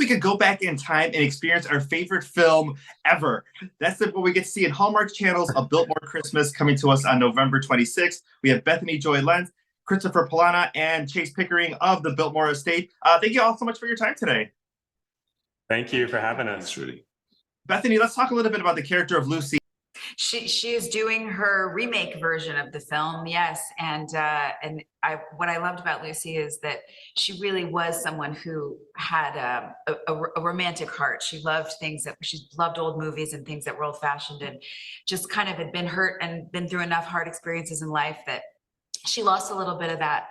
we could go back in time and experience our favorite film ever? That's what we get to see in Hallmark Channel's A Biltmore Christmas, coming to us on November 26th. We have Bethany Joy Lenz, Kristoffer Polaha, and Chase Pickering of the Biltmore Estate. Thank you all so much for your time today. Thank you for having us. Thanks, Rudy. Bethany, let's talk a little bit about the character of Lucy. She is doing her remake version of the film, yes, and what I loved about Lucy is that she really was someone who had a romantic heart. She loved she loved old movies and things that were old-fashioned, and just kind of had been hurt and been through enough hard experiences in life that she lost a little bit of that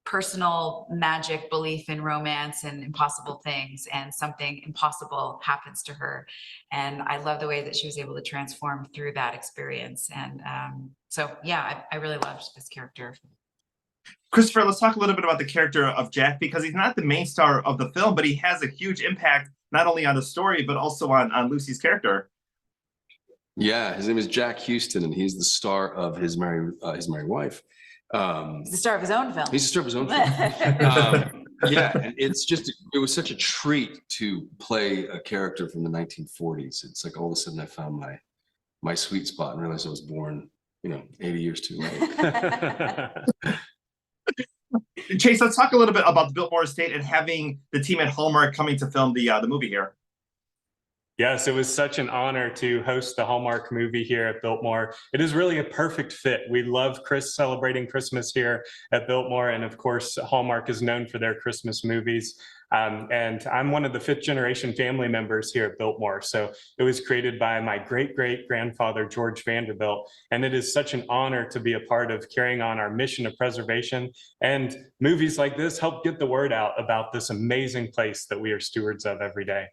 personal magic belief in romance and impossible things, and something impossible happens to her. And I love the way that she was able to transform through that experience. And so, yeah, I really loved this character. Kristoffer, let's talk a little bit about the character of Jack, because he's not the main star of the film, but he has a huge impact, not only on the story, but also on Lucy's character. Yeah, his name is Jack Houston, and he's the star of his married wife. He's the star of his own film. He's the star of his own film. Yeah, and it was such a treat to play a character from the 1940s. It's like all of a sudden I found my sweet spot and realized I was born, 80 years too late. Chase, let's talk a little bit about the Biltmore Estate and having the team at Hallmark coming to film the movie here. Yes, it was such an honor to host the Hallmark movie here at Biltmore. It is really a perfect fit. We love celebrating Christmas here at Biltmore, and of course, Hallmark is known for their Christmas movies. And I'm one of the 5th generation family members here at Biltmore. So it was created by my great-great-grandfather, George Vanderbilt. And it is such an honor to be a part of carrying on our mission of preservation. And movies like this help get the word out about this amazing place that we are stewards of every day.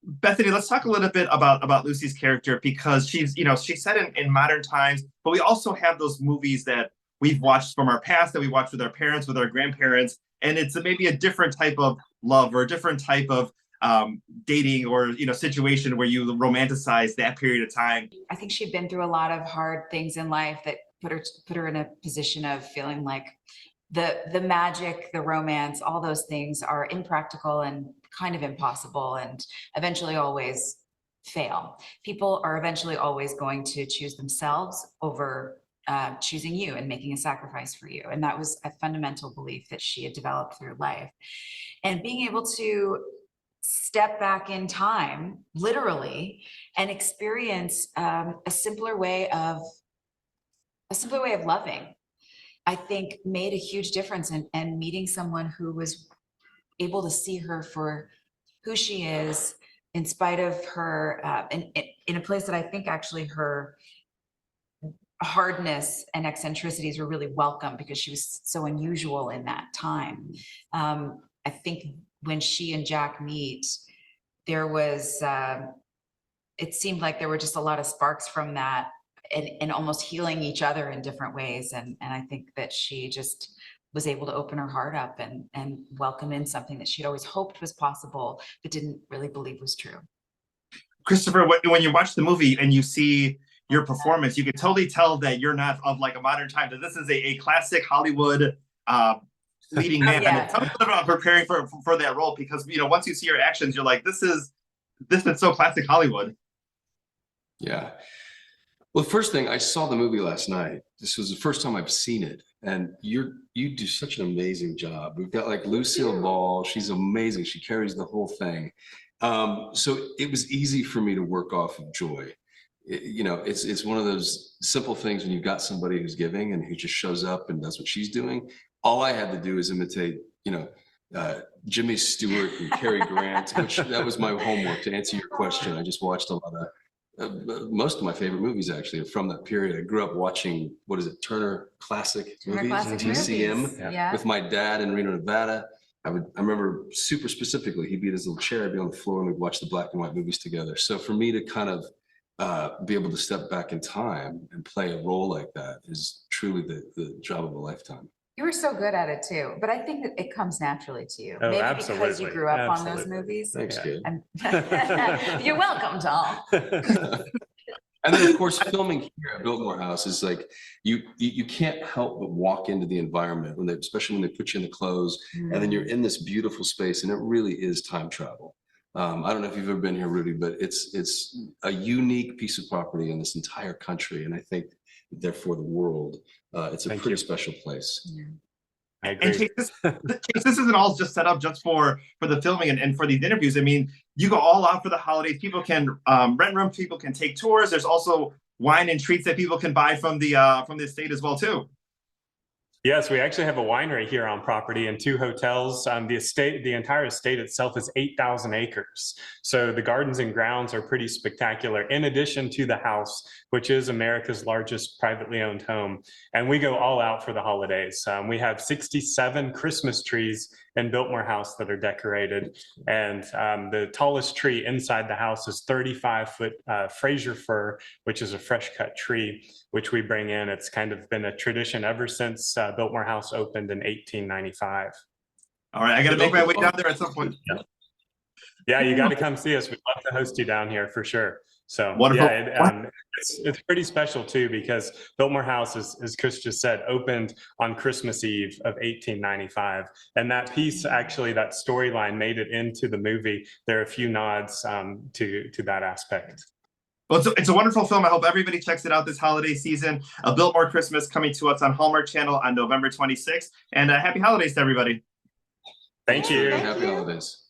Bethany, let's talk a little bit about Lucy's character, because she's set in modern times, but we also have those movies that we've watched from our past, that we watched with our parents, with our grandparents, and it's maybe a different type of love or a different type of dating or situation where you romanticize that period of time. I think she'd been through a lot of hard things in life that put her in a position of feeling like the magic, the romance, all those things are impractical and kind of impossible, and eventually always fail. People are eventually always going to choose themselves over choosing you and making a sacrifice for you. And that was a fundamental belief that she had developed through life. And being able to step back in time, literally, and experience a simpler way of loving, I think made a huge difference. And meeting someone who was able to see her for who she is, in spite of her, in a place that I think actually her hardness and eccentricities were really welcome, because she was so unusual in that time. I think when she and Jack meet, there was, it seemed like there were just a lot of sparks from that, and almost healing each other in different ways. And I think that she just was able to open her heart up and welcome in something that she'd always hoped was possible, but didn't really believe was true. Kristoffer, when you watch the movie and you see your performance, you can totally tell that you're not of like a modern time, that this is a classic Hollywood leading man. Yeah. Tell me a little bit about preparing for that role, because once you see your actions, you're like, this is so classic Hollywood. Yeah. Well, the first thing, I saw the movie last night. This was the first time I've seen it, and you do such an amazing job. We've got like Lucille Ball. She's amazing. She carries the whole thing. So it was easy for me to work off of Joy. It's one of those simple things when you've got somebody who's giving and who just shows up and does what she's doing. All I had to do is imitate, Jimmy Stewart and Cary Grant, which that was my homework to answer your question. I just watched a lot of most of my favorite movies actually are from that period. I grew up watching, Turner Classic Movies, TCM, with my dad in Reno, Nevada. I remember super specifically, he'd be in his little chair, I'd be on the floor, and we'd watch the black and white movies together. So for me to kind of be able to step back in time and play a role like that is truly the job of a lifetime. You were so good at it too, but I think that it comes naturally to you. Oh, maybe absolutely. because you grew up on those movies. Thanks, kid. You're welcome, Tom. And then, of course, filming here at Biltmore House is like you can't help but walk into the environment when especially when they put you in the clothes, and then you're in this beautiful space, and it really is time travel. I don't know if you've ever been here, Rudy, but it's a unique piece of property in this entire country, and I think therefore the world. It's a pretty special place. Yeah. I agree. And Chase, this isn't all just set up just for the filming and for these interviews. I mean, you go all out for the holidays. People can rent rooms. People can take tours. There's also wine and treats that people can buy from the estate as well too. Yes, we actually have a winery here on property and 2 hotels. The entire estate itself is 8,000 acres. So the gardens and grounds are pretty spectacular, in addition to the house, which is America's largest privately owned home. And we go all out for the holidays. We have 67 Christmas trees in Biltmore House that are decorated. And the tallest tree inside the house is 35-foot Fraser fir, which is a fresh cut tree, which we bring in. It's kind of been a tradition ever since Biltmore House opened in 1895. All right, I got to make my way down there at some point. Yeah, you got to come see us. We'd love to host you down here for sure. So wonderful. Yeah, it's pretty special too, because Biltmore House, as Chris just said, opened on Christmas Eve of 1895. And that piece, actually, that storyline made it into the movie. There are a few nods to that aspect. Well, it's a wonderful film. I hope everybody checks it out this holiday season. A Biltmore Christmas coming to us on Hallmark Channel on November 26th. And happy holidays to everybody. Thank you. Happy holidays.